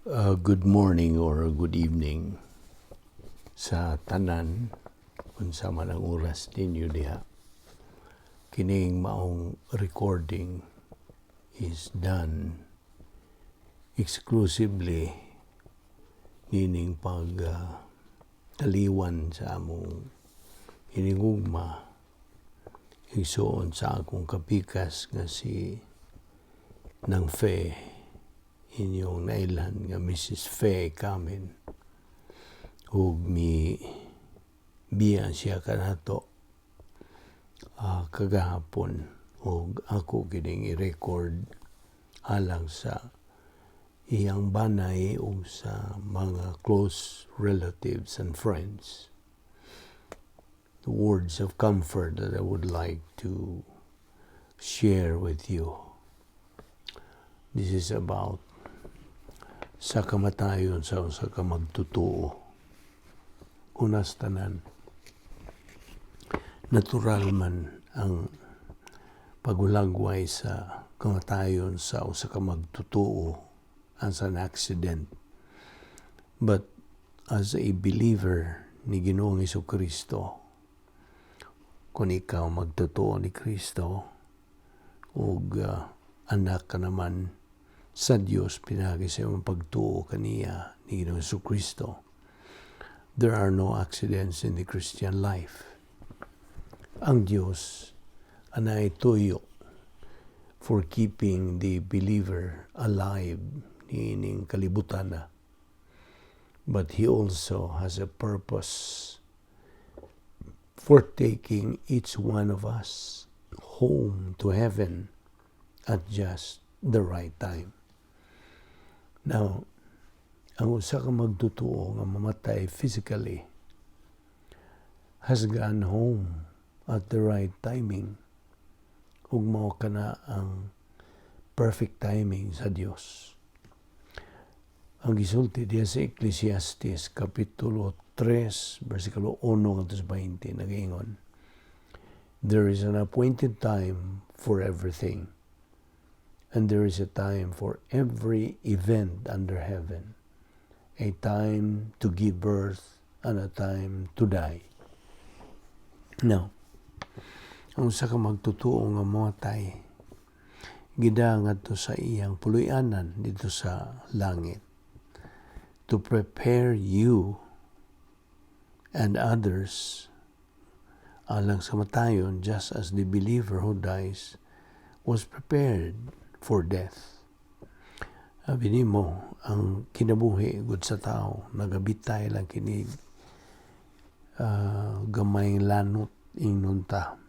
Good morning or good evening sa tanan unsa man ang oras ninyo diha. Kining maong recording is done exclusively nining taliwan sa among hinigugma igsuon sa akong kapikas nga si nang Fe, inyong nailan nga Mrs.Fe Icamen, ug biya siya kanato kagahapon, ug ako kining i-record alang sa iyang banay ug sa mga close relatives and friends. The words of comfort that I would like to share with you. This is about sa kamatayon sa usa ka magtutuo. Unas tanan, natural man ang pagulagway sa kamatayon sa usa ka magtutuo as an accident. But as a believer ni Ginoong Jesucristo, kung ikaw magtutuo ni Kristo ug anak ka naman sa Dios pinagi sa iyong pagtuo kaniya ni Ginoong Jesucristo, there are no accidents in the Christian life. Ang Diyos anay tuyo for keeping the believer alive niining kalibutan na. But He also has a purpose for taking each one of us home to heaven at just the right time. Now, ang usa ka magtutuo nga mamatay physically has gone home at the right timing. Ug mao kana ang perfect timing sa Dios. Ang gisulti diya sa Ecclesiastes Kapitulo 3, versikulo 1 hangtod 20 nagaingon, there is an appointed time for everything, and there is a time for every event under heaven, a time to give birth and a time to die. Now, ang usa ka magtutuo nga moatay, gidangat to sa iyang puloy-anan dito sa langit to prepare you and others alang sa matayon, just as the believer who dies was prepared for death. Sabi nimo, ang kinabuhi gud sa tao nagabitay lang kini gamayng lanot ingnon ta,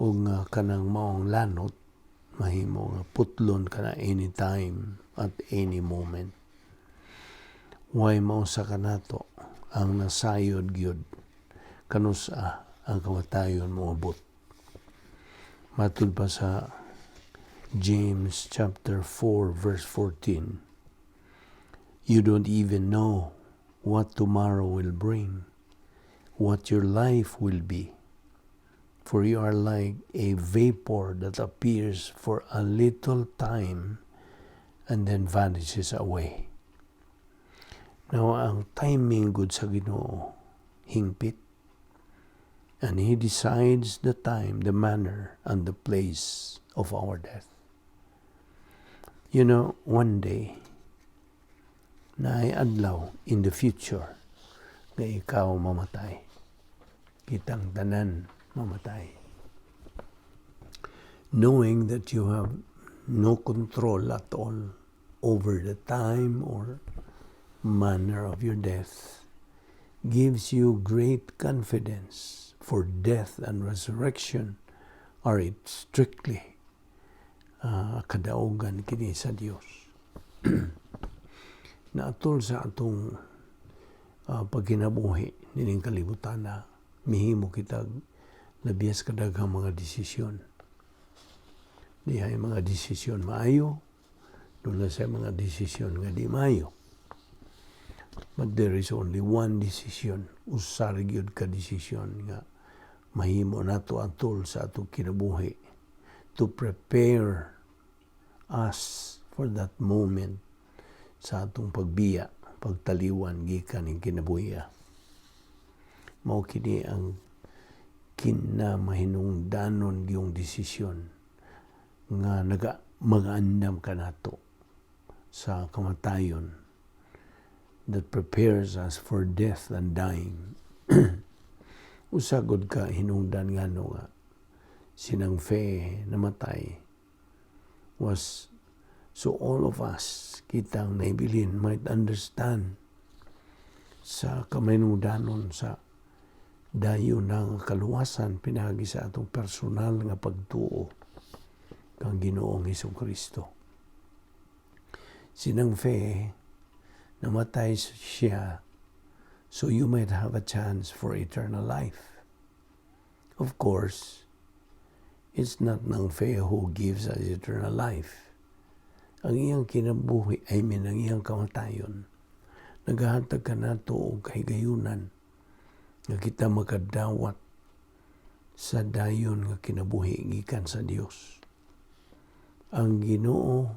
ug kanang maong lanot mahimo nga putlon kana anytime at any moment. Way mao sa kanato ang nasayod gyud kanusa ang kamatayon moabot. Matud pa sa James chapter 4 verse 14, you don't even know what tomorrow will bring, what your life will be, for you are like a vapor that appears for a little time and then vanishes away. Now, ang timing good sa Ginoo hingpit, and He decides the time, the manner, and the place of our death. You know, one day, naay adlaw in the future nga ikaw mamatay. Kitang tanan mamatay. Knowing that you have no control at all over the time or manner of your death gives you great confidence, for death and resurrection are strictly kadaugan kini sa Dios. Naatol sa atong pagkinabuhi nining kalibutan na mihimo kitag labiyas kadaghang mga desisyon. Dihay mga desisyon maayo, doon sa mga desisyon nga di maayo. But there is only one decision, usar gyud ka desisyon nga mahimo nato atol sa atong kinabuhi to prepare us for that moment sa atong pagbiya, pagtaliwan gikan ing kinabuhi. Mao kini ang kinamahinungdanon yung desisyon nga mag-andam kanato sa kamatayon that prepares us for death and dying. Usagod ka hinungdan nga nga sinang Fe namatay was so all of us kitang naibilin might understand sa kamahinungdanon sa dayo ng kaluwasan pinagi sa atong personal nga pagtuo kang Ginoong Hesukristo. Sinang Fe namatay siya so you might have a chance for eternal life. Of course, it's not nang Fe who gives us eternal life. Ang iyang kinabuhi, ang iyang kamatayon, naghahatag ka nato og kahigayunan nga kita makadawat sa dayon nga kinabuhi gikan sa Dios. Ang Ginoo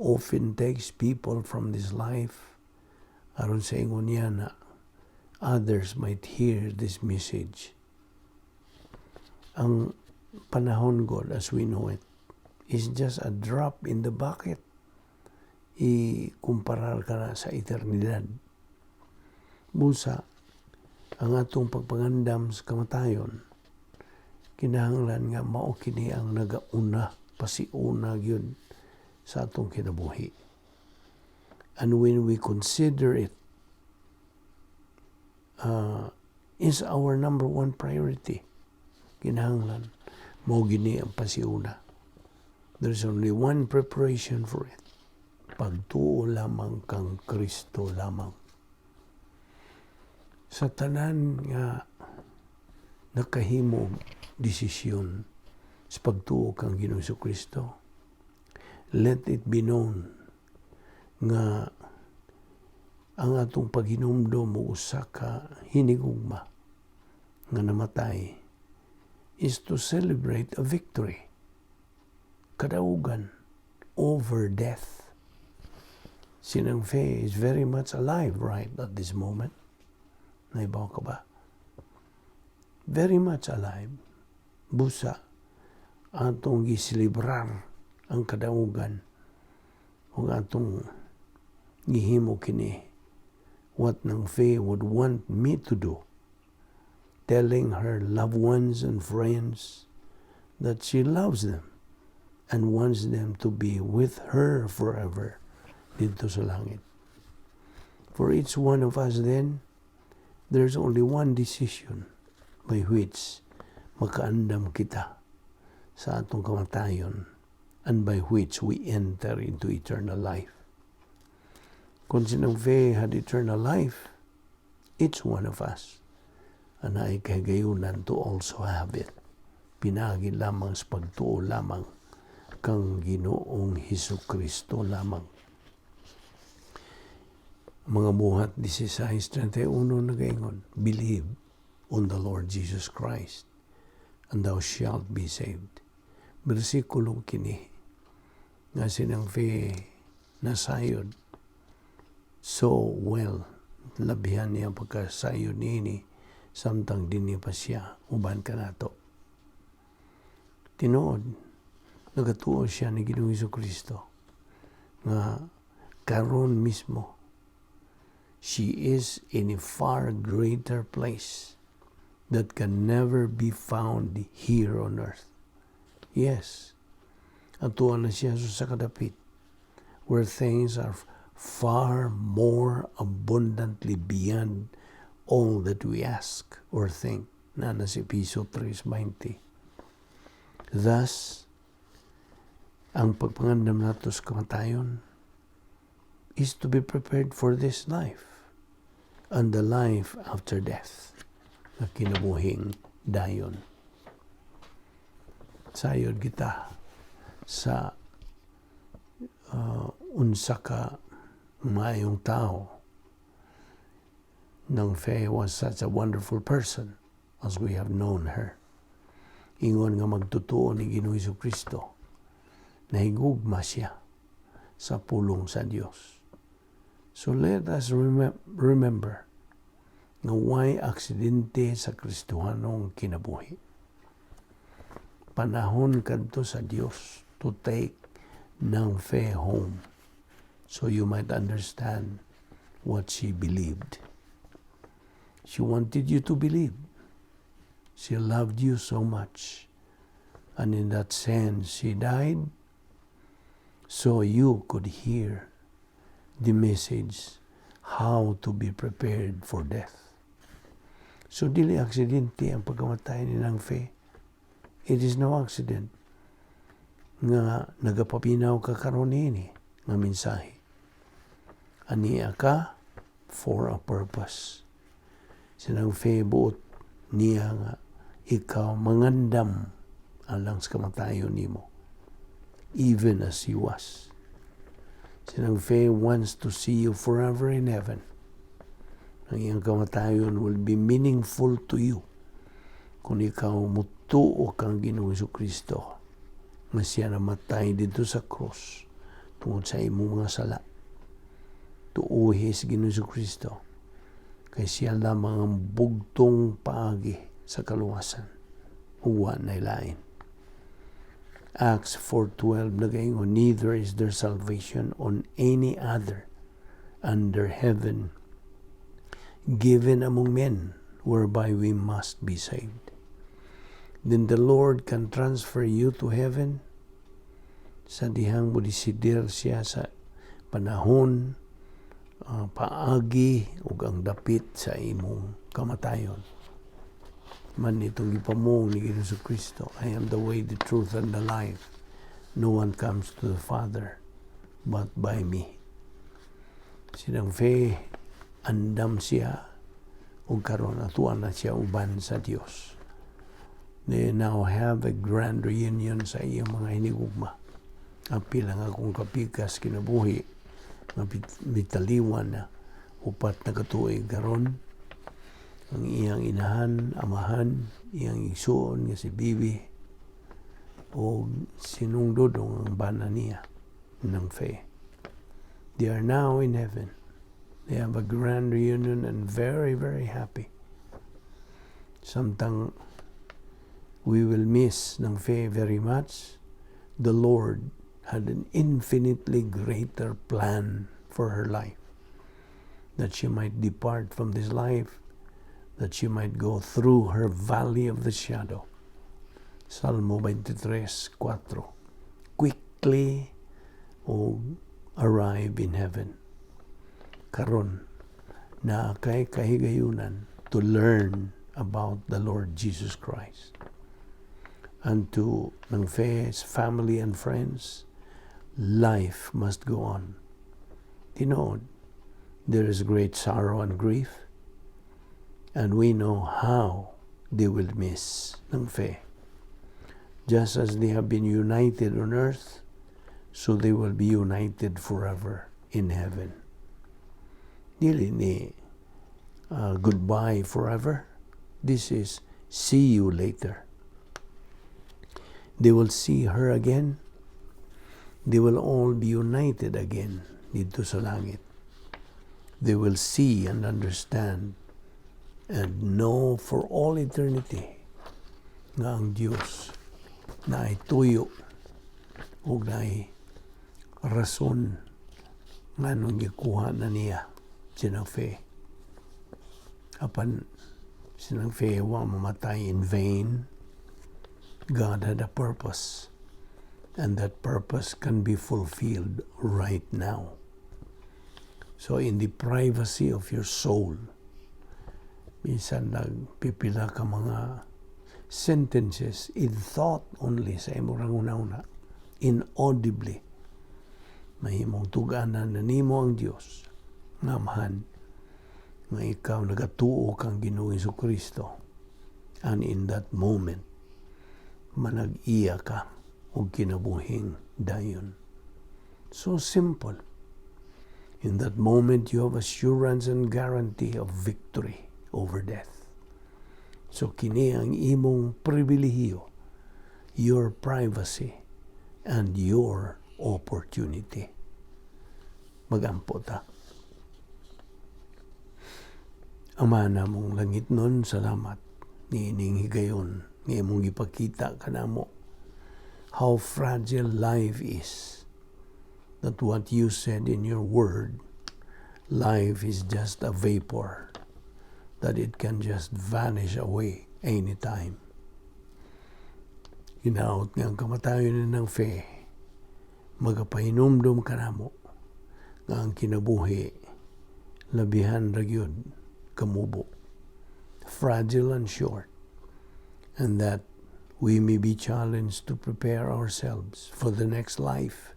often takes people from this life aron sa ingon niya na others might hear this message. Ang panahon, God, as we know it, is just a drop in the bucket. Ikumparar ka na sa eternidad. Busa, ang atong pagpangandam sa kamatayon, kinahanglan nga mao kini ang nagauna, pasiuna gyud sa atong kinabuhi. And when we consider it, is our number one priority. Kinahanglan mao gini ang pasiuna. There's only one preparation for it. Pagtuo lamang kang Kristo lamang. Sa tanan nga nakahimo desisyon sa pagtuo kang Ginoong Jesucristo, let it be known nga ang atong paghinumdum mo usa ka hinigugma nga namatay is to celebrate a victory, kadaugan over death. Sinang Fe is very much alive right at this moment. Naibaw ka ba? Very much alive. Busa, atong gisilibrar ang kadaugan o atong gihimo kini what nang Fe would want me to do, telling her loved ones and friends that she loves them and wants them to be with her forever dito sa langit. For each one of us then, there's only one decision by which makaandam kita sa atong kamatayon and by which we enter into eternal life. Kung sinang Fe had eternal life, each one of us anay kahigayunan to also have it. Pinagi lamang sa pagtuo lamang kang Ginoong Hesukristo lamang. Mga buhat 16:31 nagaingon, believe on the Lord Jesus Christ and thou shalt be saved. Bersikulo kini nga sinang Fe nasayod so well, labihan niya pagkasayod nini samtang dini pa siya uban ka nato. Tinuod, nagatuo siya ni Ginoong Jesucristo nga karon mismo she is in a far greater place that can never be found here on earth. Yes, atuan na siya sa kadapit where things are far more abundantly beyond all that we ask or think. Na si Piso 3:20. Thus, ang pagpangandam nato sa kamatayon is to be prepared for this life and the life after death na kinabuhing dayon. Sayod kita sa unsa ka maayong tao. Nang Fe was such a wonderful person as we have known her. Ingon nga magtutuo ni Ginoong Jesucristo, nahigugma siya sa pulong sa Dios. So let us remember nga why aksidente sa Kristohanong kinabuhi. Panahon kadto sa Dios to take ng Fe home so you might understand what she believed. She wanted you to believe. She loved you so much. And in that sense, she died so you could hear the message how to be prepared for death. So, dili aksidente ang pagkamatay ni ng Fe. It is no accident nga nagapapinaw ka karon ini nga mensahe. Ania ka for a purpose. Sinang Fe buot niya nga ikaw mangandam alang sa kamatayon nimo, even as he was. Sinang Fe wants to see you forever in heaven. Ang iyang kamatayon will be meaningful to you kung ikaw mutuo kang Ginoong Jesucristo nga siya namatay dito sa cross tungod sa imong mga sala. Tuuhi si Ginoong Jesucristo kay siya lamang ang bugtong paagi sa kaluwasan. Uwa na ilain. Acts 4:12 nagaingon, neither is there salvation on any other under heaven given among men whereby we must be saved. Then the Lord can transfer you to heaven sa dihang mo disidir siya sa panahon, paagi ug ang dapit sa imong kamatayon. Man itong ipamong ni Ginoong Kristo, I am the way, the truth, and the life. No one comes to the Father but by me. Sinang Fe, andam siya ug karon atuan na siya uban sa Dios. They now have a grand reunion sa iyang mga hinigugma. Apil ang akong kapikas kinabuhi nga bitaliwan na upat na katuig karon. Ang iyang inahan, amahan, iyang igsuon nga si Bibi o sinungdodong ang bana niya ng Fe. They are now in heaven. They have a grand reunion and very, very happy. Samtang we will miss ng Fe very much, the Lord had an infinitely greater plan for her life. That she might depart from this life, that she might go through her valley of the shadow. Salmo 23:4. Quickly arrive in heaven. Karon na kay kahigayunan to learn about the Lord Jesus Christ. And to ng Fe's family and friends, life must go on. You know, there is great sorrow and grief, and we know how they will miss ng Fe. Just as they have been united on earth, so they will be united forever in heaven. Dili ni goodbye forever. This is see you later. They will see her again. They will all be united again dito sa langit. They will see and understand and know for all eternity nga ang Diyos na ay tuyo o na ay rason nga nung ikuha na niya sinang Fe. Apan sinang Fe wa mamatay in vain. God had a purpose, and that purpose can be fulfilled right now. So in the privacy of your soul, minsan nagpipila ka mga sentences in thought only sa imong una-una, inaudibly, mahimong tuganan na nimo ang Dios nga amahan nga ikaw nagatuo kang Ginoong Jesucristo, and in that moment manag-iya ka o kinabuhing dayon. So simple. In that moment, you have assurance and guarantee of victory over death. So kini ang imong pribilehiyo, your privacy, and your opportunity. Magampo ta. Ama namong langit nun, salamat ni ining higayon nga imong gipakita kanamo how fragile life is. That what you said in your word, life is just a vapor, that it can just vanish away anytime. Ginaot nga ang kamatayon ng Fe, magapahinumdum kanamo nga ang kinabuhi labihan ra gyud kamubo, fragile and short, and that we may be challenged to prepare ourselves for the next life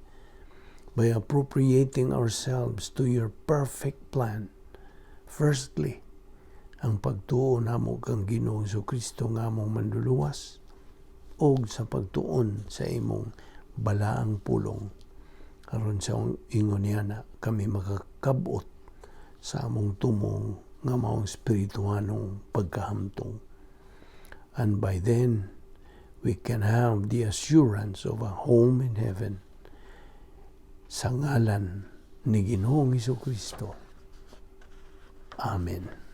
by appropriating ourselves to your perfect plan. Firstly, ang pagtuon namo kang Ginoo Kristo nga among manluluwas, og sa pagtuon sa imong balaang pulong, aron sa ingon niana kami makakabot sa among tumong nga maong spirituhanong pagkahamtong. And by then, we can have the assurance of a home in heaven sa ngalan ni Ginoong Kristo. Amen.